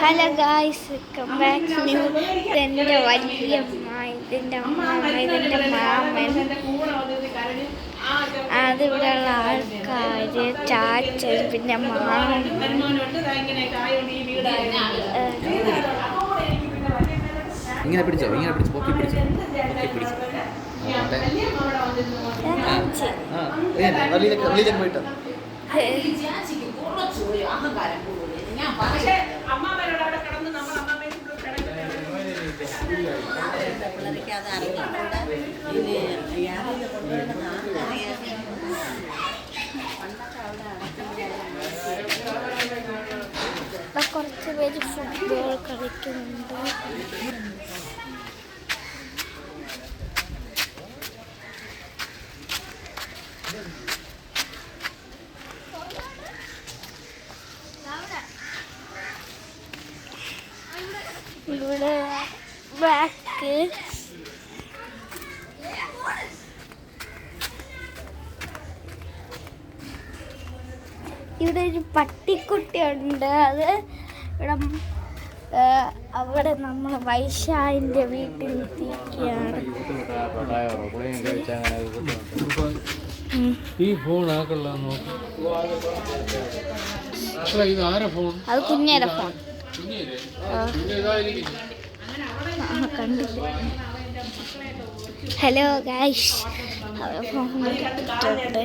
Hello guys, welcome back new. ഇതെൻ്റെ വലിയമ്മ, ഇതിൻ്റെ അമ്മ, ഇതിൻ്റെ മാമൻ, അതിവിടെയുള്ള ആൾക്കാർ, ചാച്ചൻ, പിന്നെ മാമൻ. ഇങ്ങനെ പിടിച്ചോ, പൊക്കി പിടിച്ചോ. പോയിട്ടോ. കുറച്ച് പേര് ഫുട്ബോൾ കളിക്കുന്നുണ്ട്. ഇവിടെ ബാക്ക് ഇവിടെ ഒരു പട്ടിക്കുട്ടിയുണ്ട്. അത് ഇവിടെ അവിടെ നമ്മൾ വൈശാലിൻ്റെ വീട്ടിൽ എത്തിക്കുകയാണ്. അത് കുഞ്ഞേരെ ഫോൺ കണ്ടില്ല. ഹലോ ഗൈസ്, ഫോൺ എടുത്തിട്ടുണ്ട്.